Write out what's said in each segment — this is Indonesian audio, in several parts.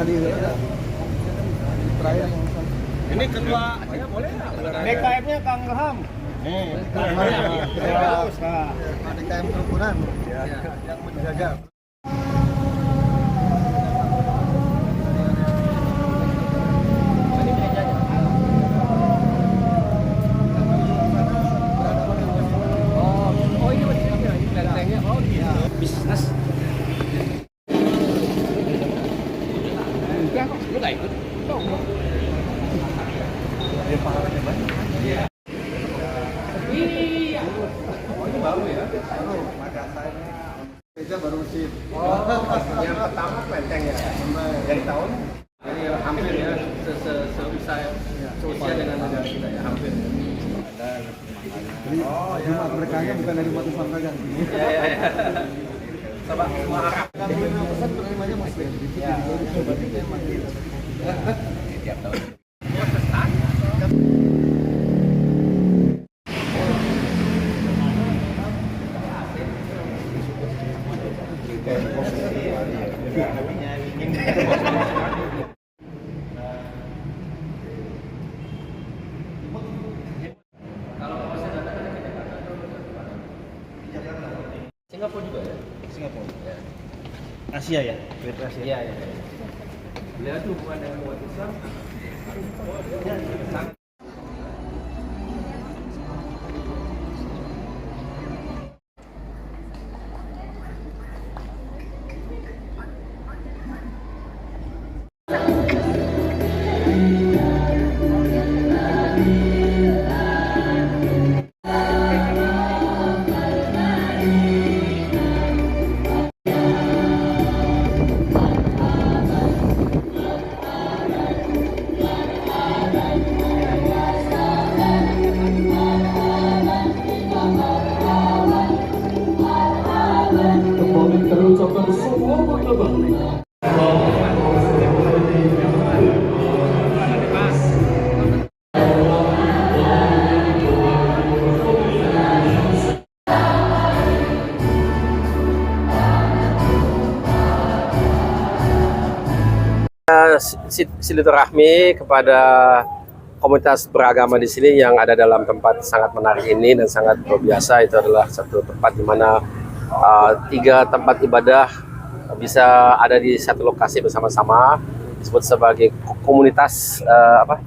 kali terakhir. Ini ketua, saya boleh DKM-nya Kang Ilham. DKM kerukunan yang menjaga. bisnis. Enggak kok, lu nggak ikut? Dia pahalanya banyak. Iya. Iya. Oh, ini baru ya? Baru, maka saya meja baru sip. Yang pertama Klenteng ya? Dari tahun? Jadi hampir ya, seusai seusia dengan negara kita ya, hampir. Jadi Jumat berkahnya bukan dari umat Islam saja. Iya. Coba semua Arab. Kalau yang pesan penerimanya Muslim. Ya. Tiap tahun. Protestan. Singapura juga ya? Singapura. Ya. Asia ya? Great Asia. Iya. Beliau tuh bukan dengan umat Islam. Kembali terucapkan selamat lebaran. Silaturahmi kepada komunitas beragama di sini yang ada dalam tempat sangat menarik ini dan sangat luar biasa. Itu adalah satu tempat di mana tiga tempat ibadah bisa ada di satu lokasi bersama-sama, disebut sebagai komunitas apa?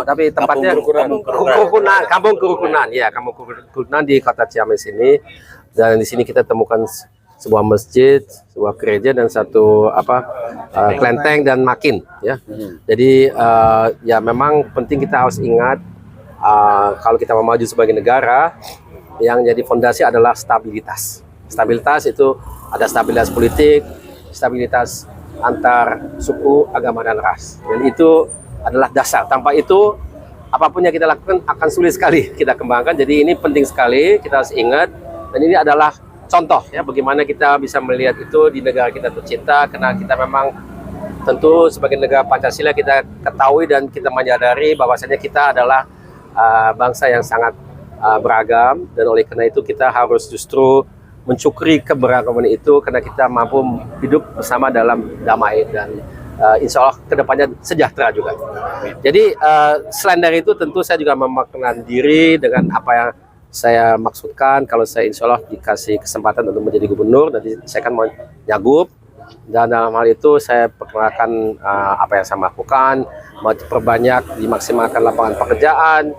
Tapi tempatnya Kampung Kerukunan. Ya, Kampung Kerukunan di Kota Ciamis ini. Dan di sini kita temukan sebuah masjid, sebuah gereja dan satu kelenteng dan makin ya. Jadi ya memang penting kita harus ingat kalau kita mau maju sebagai negara, yang jadi fondasi adalah stabilitas. Stabilitas itu ada stabilitas politik, stabilitas antar suku, agama dan ras. Dan itu adalah dasar. Tanpa itu apapun yang kita lakukan akan sulit sekali kita kembangkan. Jadi ini penting sekali kita harus ingat. Dan ini adalah contoh ya bagaimana kita bisa melihat itu di negara kita tercinta, karena kita memang tentu sebagai negara Pancasila kita ketahui dan kita menyadari bahwasanya kita adalah bangsa yang sangat beragam, dan oleh karena itu kita harus justru mensyukuri keberagaman itu karena kita mampu hidup bersama dalam damai dan insya Allah kedepannya sejahtera juga. Jadi selain dari itu tentu saya juga memaknakan diri dengan apa yang saya maksudkan. Kalau saya insya Allah dikasih kesempatan untuk menjadi gubernur, nanti saya kan mau nyagup, dan dalam hal itu saya perkenalkan apa yang saya lakukan, mau diperbanyak, dimaksimalkan lapangan pekerjaan,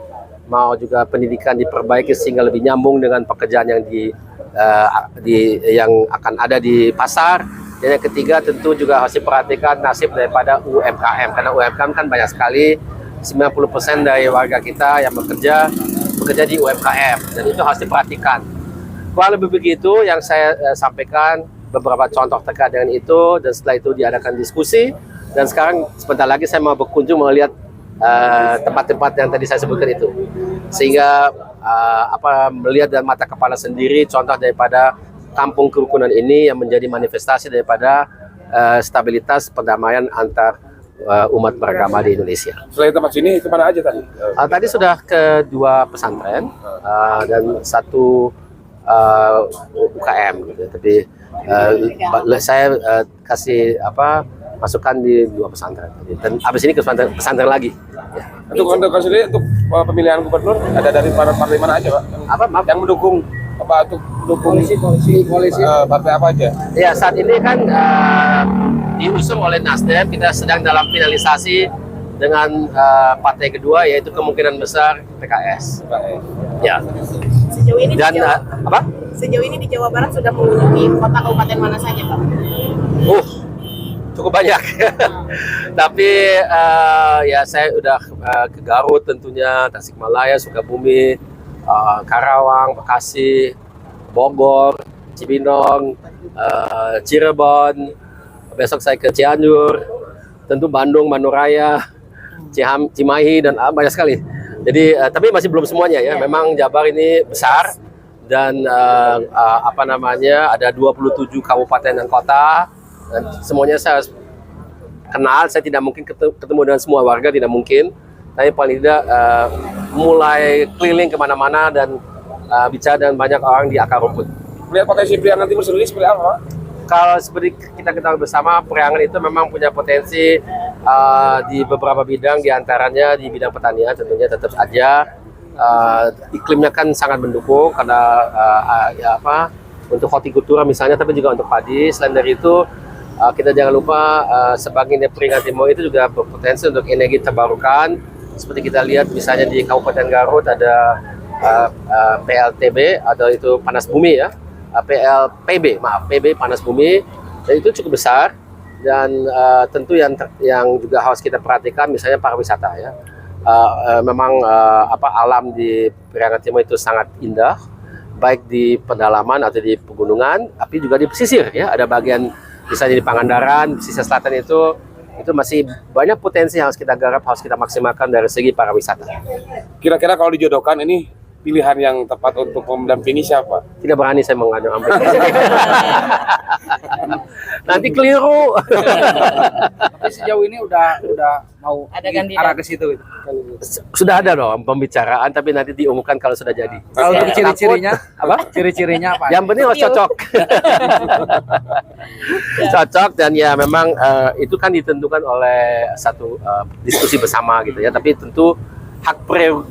mau juga pendidikan diperbaiki sehingga lebih nyambung dengan pekerjaan yang yang akan ada di pasar. Dan yang ketiga tentu juga harus diperhatikan nasib daripada UMKM, karena UMKM kan banyak sekali, 90% dari warga kita yang bekerja di UMKM, dan itu harus diperhatikan. Kurang lebih begitu yang saya sampaikan, beberapa contoh terkait dengan itu, dan setelah itu diadakan diskusi. Dan sekarang sebentar lagi saya mau berkunjung melihat tempat-tempat yang tadi saya sebutkan itu, sehingga melihat dengan mata kepala sendiri contoh daripada Kampung Kerukunan ini yang menjadi manifestasi daripada stabilitas perdamaian antar umat beragama di Indonesia. Selain tempat sini, kemana aja tadi? Tadi sudah ke 2 pesantren dan 1 UKM gitu. Tapi saya kasih masukkan di 2 pesantren. Dan habis ini ke pesantren lagi. Ya. Untuk sendiri untuk pemilihan gubernur ada dari partai mana aja, Pak? Apa maaf? Yang mendukung apa untuk mendukung koalisi partai apa aja? Ya, saat ini kan diusung oleh Nasdem, kita sedang dalam finalisasi dengan partai kedua, yaitu kemungkinan besar PKS. Ya. Sejauh ini Dan di Jawa, apa? sejauh ini di Jawa Barat sudah mengunjungi kota kabupaten mana saja, Pak? Cukup banyak. Tapi ya saya udah ke Garut tentunya, Tasikmalaya, Sukabumi, Karawang, Bekasi, Bogor, Cibinong, Cirebon. Besok saya ke Cianjur, tentu Bandung, Manuraya, Cimahi, dan banyak sekali. Jadi tapi masih belum semuanya ya. Memang Jabar ini besar dan apa namanya, ada 27 kabupaten dan kota. Dan semuanya saya kenal. Saya tidak mungkin ketemu dengan semua warga, tidak mungkin. Tapi paling tidak mulai keliling kemana-mana dan bicara dengan banyak orang di akar rumput. Melihat potensi Priangan Timur sendiri seperti apa, Pak? Kalau seperti kita ketahui bersama, Priangan itu memang punya potensi di beberapa bidang, diantaranya di bidang pertanian tentunya tetap saja. Iklimnya kan sangat mendukung karena ya apa, untuk hortikultura misalnya, tapi juga untuk padi. Selain dari itu, kita jangan lupa sebagian Priangan Timur itu juga berpotensi untuk energi terbarukan. Seperti kita lihat misalnya di Kabupaten Garut ada PLTB atau itu panas bumi ya. PB panas bumi, dan itu cukup besar. Dan tentu yang juga harus kita perhatikan misalnya pariwisata ya. Memang alam di Priangan Timur itu sangat indah, baik di pedalaman atau di pegunungan, tapi juga di pesisir ya. Ada bagian misalnya di Pangandaran, pesisir selatan itu masih banyak potensi yang harus kita garap, harus kita maksimalkan dari segi pariwisata. Kira-kira kalau dijodohkan ini pilihan yang tepat untuk mendampingi siapa? Tidak berani saya mengadu ambil. Nanti keliru. Tapi sejauh ini udah mau Ada kandidat. arah ke situ. Sudah ada dong pembicaraan, tapi nanti diumumkan kalau sudah jadi. Kalau untuk ciri-cirinya, Apa? Ciri-cirinya apa? Yang penting harus cocok. Cocok, dan ya memang itu kan ditentukan oleh satu diskusi bersama gitu ya. Tapi tentu hak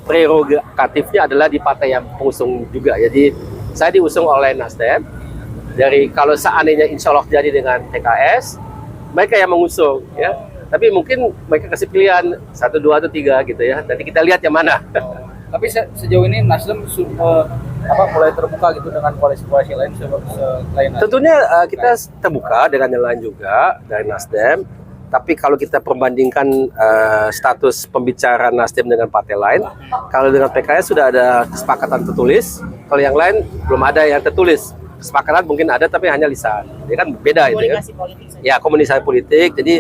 prerogatifnya adalah di partai yang pengusung juga. Jadi saya diusung oleh Nasdem. Dari kalau seandainya insya Allah jadi dengan PKS, mereka yang mengusung ya. Tapi mungkin mereka kasih pilihan 1, 2, atau 3 gitu ya. Nanti kita lihat yang mana. Tapi sejauh ini Nasdem mulai terbuka gitu dengan koalisi-koalisi lain selain Nasdem. Tentunya kita terbuka dengan yang lain juga dari Nasdem. Tapi kalau kita perbandingkan status pembicaraan Nasdem dengan partai lain, kalau dengan PKS sudah ada kesepakatan tertulis, kalau yang lain belum ada yang tertulis. Kesepakatan mungkin ada tapi hanya lisan. Ini kan beda itu ya. Komunikasi politik saja. Ya, komunikasi politik. Jadi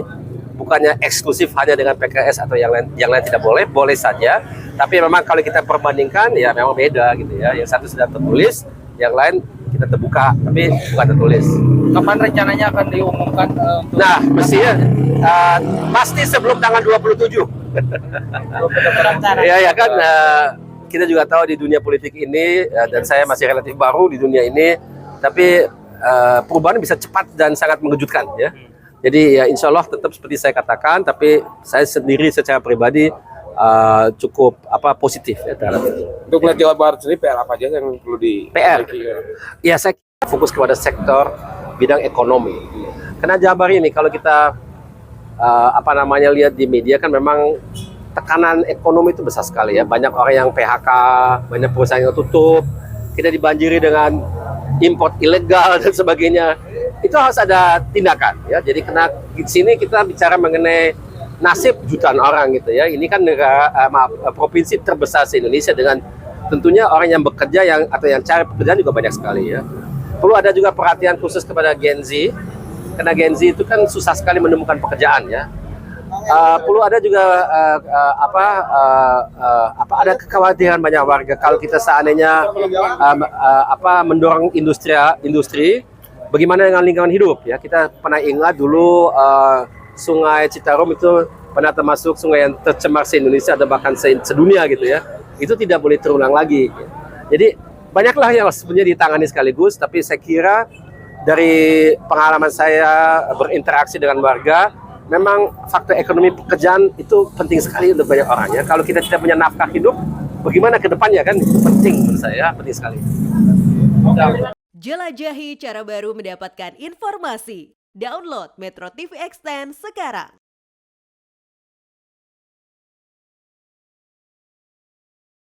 bukannya eksklusif hanya dengan PKS atau yang lain tidak boleh, boleh saja. Tapi memang kalau kita perbandingkan ya memang beda gitu ya. Yang satu sudah tertulis, yang lain kita terbuka tapi bukan tertulis. Kapan rencananya akan diumumkan? Nah, mestinya pasti sebelum tanggal 27. Pendaftaran. Ya kan, kita juga tahu di dunia politik ini, dan saya masih relatif baru di dunia ini, tapi perubahan bisa cepat dan sangat mengejutkan ya. Jadi ya insya Allah tetap seperti saya katakan, tapi saya sendiri secara pribadi cukup positif ya terhadap itu. Untuk melihat Jawa Barat sendiri PR apa aja yang perlu di PR? Ya, saya fokus kepada sektor bidang ekonomi. Karena Jabar ini kalau kita lihat di media kan memang tekanan ekonomi itu besar sekali ya. Banyak orang yang PHK, banyak perusahaan yang tutup. Kita dibanjiri dengan import ilegal dan sebagainya. Itu harus ada tindakan ya. Jadi karena di sini kita bicara mengenai nasib jutaan orang gitu ya. Ini kan provinsi terbesar di Indonesia dengan tentunya orang yang bekerja atau yang cari pekerjaan juga banyak sekali ya. Perlu ada juga perhatian khusus kepada Gen Z, karena Gen Z itu kan susah sekali menemukan pekerjaan ya. Perlu ada juga ada kekhawatiran banyak warga kalau kita seandainya mendorong industri, bagaimana dengan lingkungan hidup ya. Kita pernah ingat dulu Sungai Citarum itu pernah termasuk sungai yang tercemar se Indonesia atau bahkan sedunia gitu ya. Itu tidak boleh terulang lagi. Jadi banyaklah yang sebenarnya ditangani sekaligus, tapi saya kira dari pengalaman saya berinteraksi dengan warga, memang faktor ekonomi pekerjaan itu penting sekali untuk banyak orang ya. Kalau kita tidak punya nafkah hidup, bagaimana ke depannya kan? Itu penting menurut saya, penting sekali. Jelajahi cara baru mendapatkan informasi. Download Metro TV Extend sekarang.